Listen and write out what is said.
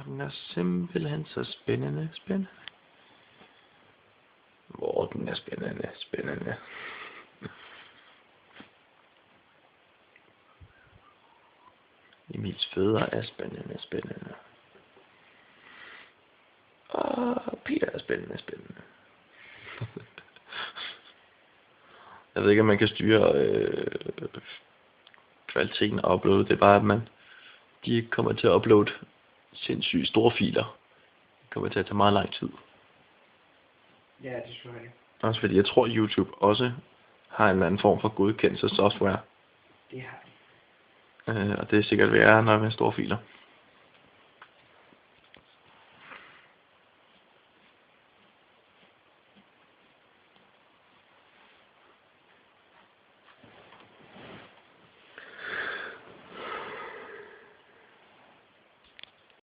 den er simpelthen så spændende. Hvor den er spændende. Emils fødder er spændende. Og Peter er spændende. Jeg ved ikke, om man kan styre kvaliteten af uploadet. Det er bare, at de ikke kommer til at uploade sindssygt store filer. Det kommer til at tage meget lang tid. Ja, det tror jeg. Også fordi jeg tror, YouTube også har en eller anden form for godkendelse software. Det har de. Og det er sikkert værre, når vi har store filer.